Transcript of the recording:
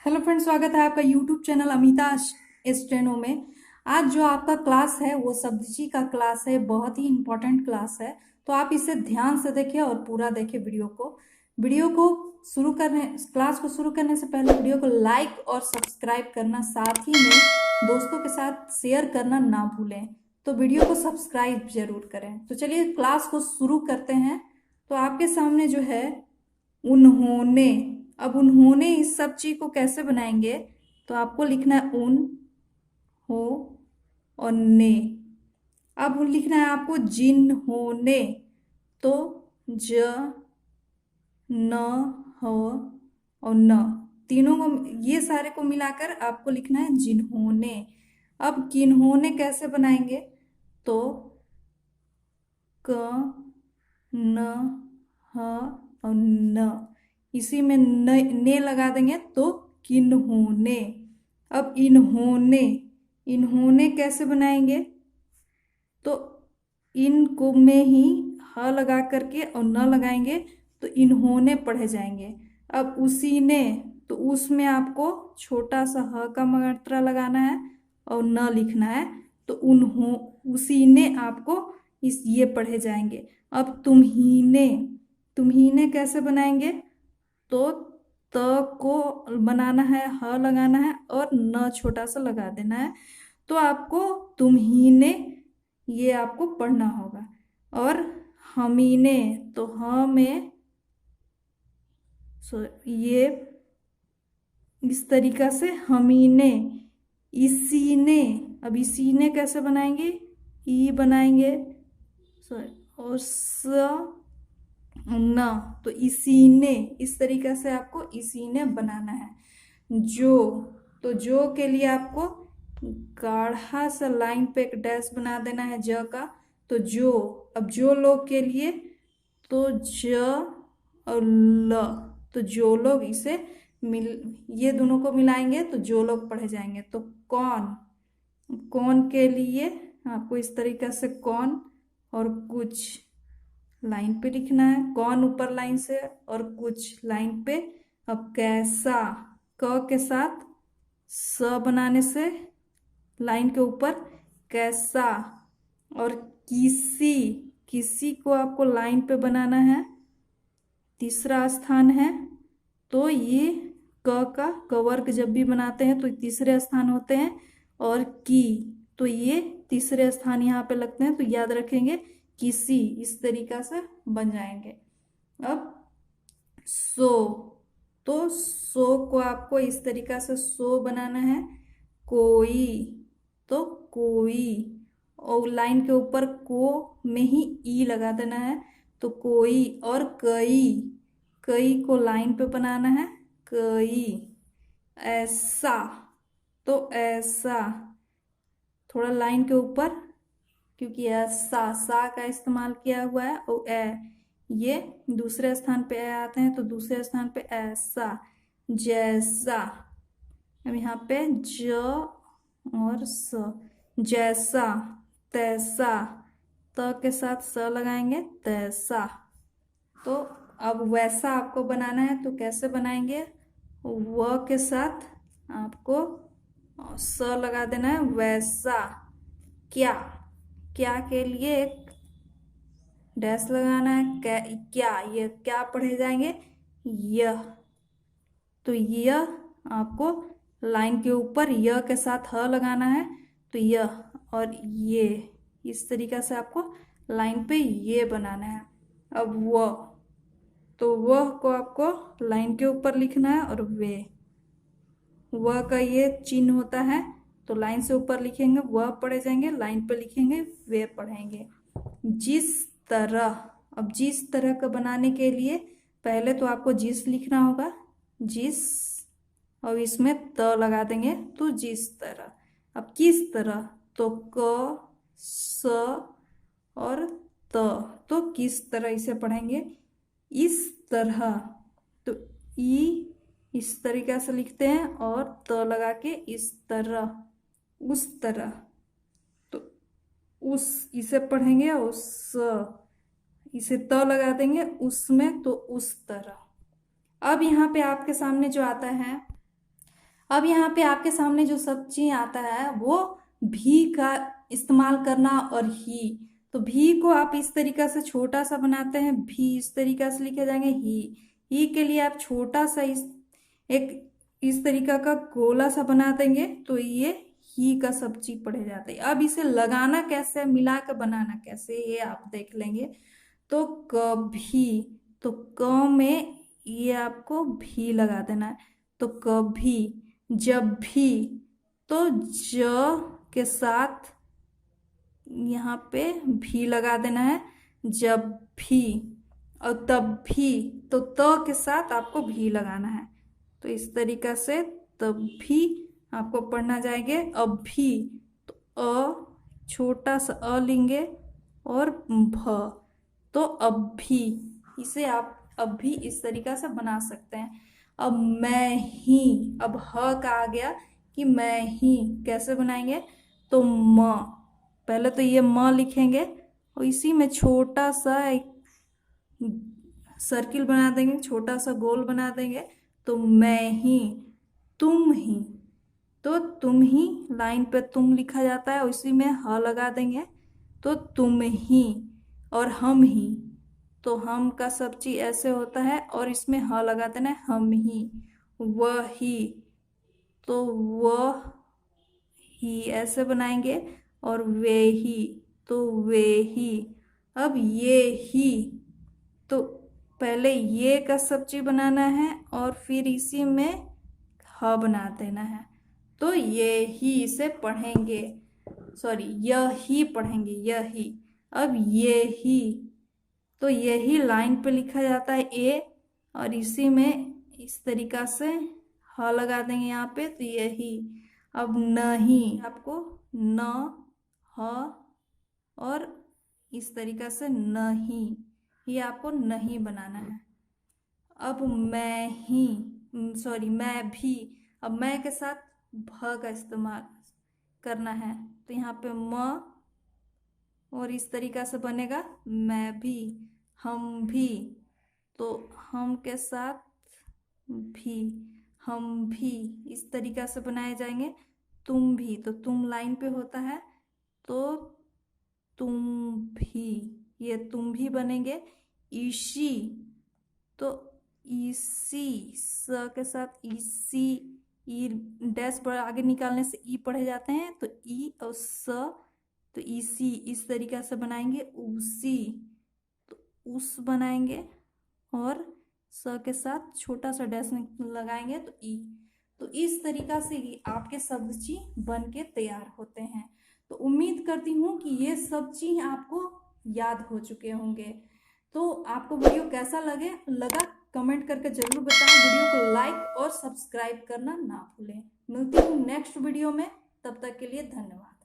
Hello friends, स्वागत है आपका यूट्यूब चैनल अमिता स्टेनो में। आज जो आपका क्लास है वो सब्जी का क्लास है। बहुत ही इम्पोर्टेंट क्लास है, तो आप इसे ध्यान से देखें और पूरा देखें वीडियो को शुरू करने क्लास को शुरू करने से पहले वीडियो को लाइक और सब्सक्राइब करना, साथ ही में दोस्तों के साथ शेयर करना ना भूलें। तो वीडियो को सब्सक्राइब जरूर करें। तो चलिए क्लास को शुरू करते हैं। तो आपके सामने जो है उन्होंने, अब उन्होंने इस सब चीज को कैसे बनाएंगे? तो आपको लिखना है उन, हो और ने। अब लिखना है आपको जिन्होंने, तो ज, न, ह और न, तीनों को, ये सारे को मिलाकर आपको लिखना है जिन्होंने। अब किन्होंने कैसे बनाएंगे? तो क, न, ह और न, इसी में ने लगा देंगे तो किन्होंने। अब इन्होंने, इन्होंने कैसे बनाएंगे? तो इन को में ही ह लगा करके और न लगाएंगे तो इन्होंने पढ़े जाएंगे। अब उसी ने, तो उसमें आपको छोटा सा ह का मात्रा लगाना है और न लिखना है, तो उसी ने आपको इस ये पढ़े जाएंगे। अब तुम्हीने, तुम्हीने कैसे बनाएंगे? तो त को बनाना है, ह लगाना है और न छोटा सा लगा देना है, तो आपको तुम्हीने ये आपको पढ़ना होगा। और हमीने, तो ह में ये इस तरीका से हमीने। इसी ने, अब इसी ने कैसे बनाएंगे? ई बनाएंगे, और स न, तो इसी ने, इस तरीके से आपको इसी ने बनाना है। जो, तो जो के लिए आपको गाढ़ा सा लाइन पे एक डैश बना देना है ज का, तो जो। अब जो लोग के लिए तो ज और ल, तो जो लोग, इसे ये दोनों को मिलाएंगे तो जो लोग पढ़े जाएंगे। तो कौन, कौन के लिए आपको इस तरीके से कौन और कुछ लाइन पे लिखना है, कौन ऊपर लाइन से और कुछ लाइन पे। अब कैसा, क के साथ स बनाने से लाइन के ऊपर कैसा। और किसी, किसी को आपको लाइन पे बनाना है, तीसरा स्थान है, तो ये क का कवर्ग जब भी बनाते हैं तो तीसरे स्थान होते हैं, और की, तो ये तीसरे स्थान यहाँ पे लगते हैं, तो याद रखेंगे किसी, इस तरीका से बन जाएंगे। अब सो, तो सो को आपको इस तरीका से सो बनाना है। कोई, तो कोई, और लाइन के ऊपर को में ही ई लगा देना है, तो कोई। और कई, कई को लाइन पे बनाना है, कई। ऐसा, तो ऐसा थोड़ा लाइन के ऊपर, क्योंकि ऐसा सा का इस्तेमाल किया हुआ है, और ये दूसरे स्थान पे आते हैं, तो दूसरे स्थान पे ऐसा। जैसा, अब यहाँ पे ज और स, जैसा। तैसा, त के साथ स लगाएंगे, तैसा। तो अब वैसा आपको बनाना है, तो कैसे बनाएंगे? व के साथ आपको स लगा देना है, वैसा। क्या, क्या के लिए एक डैश लगाना है, क्या, ये क्या पढ़े जाएंगे? यह, तो यह आपको लाइन के ऊपर य के साथ ह लगाना है, तो यह। और ये, इस तरीका से आपको लाइन पे ये बनाना है। अब वह, तो वह को आपको लाइन के ऊपर लिखना है, और वे, वह का ये चिन्ह होता है, तो लाइन से ऊपर लिखेंगे वह पढ़े जाएंगे, लाइन पे लिखेंगे वे पढ़ेंगे। जिस तरह, अब जिस तरह का बनाने के लिए पहले तो आपको जिस लिखना होगा, जिस, और इसमें त लगा देंगे, तो जिस तरह। अब किस तरह, तो क, स और त, तो किस तरह इसे पढ़ेंगे? इस तरह, तो ई इस तरीका से लिखते हैं, और त लगा के इस तरह, उस तरह, तो उस, इसे पढ़ेंगे, उस, इसे त लगा देंगे उसमें, तो उस तरह। अब यहाँ पे आपके सामने जो आता है अब यहाँ पे आपके सामने जो सब्जी आता है वो भी का इस्तेमाल करना और ही। तो भी को आप इस तरीका से छोटा सा बनाते हैं, भी इस तरीका से लिखे जाएंगे ही के लिए आप छोटा सा इस तरीका का गोला सा बना देंगे तो ये ही का सब्जी पढ़े जाते हैं। अब इसे लगाना कैसे, मिला कर बनाना कैसे, ये आप देख लेंगे। तो कभी, तो क में ये आपको भी लगा देना है, तो कभी। जब भी, तो ज के साथ यहाँ पे भी लगा देना है, जब भी। और तब भी, तो त के साथ आपको भी लगाना है। तो इस तरीका से तब भी आपको पढ़ना जाएंगे। अब भी, तो छोटा सा लेंगे और भ, तो अब भी। इसे आप अब भी इस तरीका से बना सकते हैं। अब मैं ही, अब ह का आ गया कि मैं ही कैसे बनाएंगे, तो म, पहले तो ये म लिखेंगे और इसी में छोटा सा एक सर्किल बना देंगे, छोटा सा गोल बना देंगे। तो मैं ही, तुम ही, तो तुम ही लाइन पे तुम लिखा जाता है, उसी में ह लगा देंगे तो तुम ही। और हम ही, तो हम का सब्जी ऐसे होता है और इसमें ह लगा देना है, हम ही। वह ही, तो वह ही ऐसे बनाएंगे। और वे ही, तो वे ही। अब ये ही, तो पहले ये का सब्जी बनाना है और फिर इसी में ह बना देना है। तो ये ही इसे पढ़ेंगे, सॉरी यह ही पढ़ेंगे, यह ही। अब ये ही, तो यही लाइन पे लिखा जाता है ए, और इसी में इस तरीका से ह लगा देंगे यहाँ पे, तो यही। अब नहीं, आपको न, ह, और इस तरीका से नहीं, ये आपको नहीं बनाना है। अब मैं ही, सॉरी मैं भी, अब मैं के साथ भ का इस्तेमाल करना है, तो यहाँ पे म, और इस तरीका से बनेगा मैं भी। हम भी, तो हम के साथ भी, हम भी इस तरीका से बनाए जाएंगे। तुम भी, तो तुम लाइन पे होता है, तो तुम भी, ये तुम भी बनेंगे। इसी, तो इसी, स के साथ इसी, ई डैश पर आगे निकालने से ई पढ़े जाते हैं, तो ई और स, तो इसी इस तरीका से बनाएंगे। उसी, तो उस बनाएंगे और स के साथ छोटा सा डैश लगाएंगे तो ई। तो इस तरीका से ही आपके सब्जी बन के तैयार होते हैं। तो उम्मीद करती हूँ कि ये सब चीज आपको याद हो चुके होंगे। तो आपको वीडियो कैसा लगा कमेंट करके जरूर बताएं। वीडियो को लाइक और सब्सक्राइब करना ना भूलें। मिलती हूँ नेक्स्ट वीडियो में, तब तक के लिए धन्यवाद।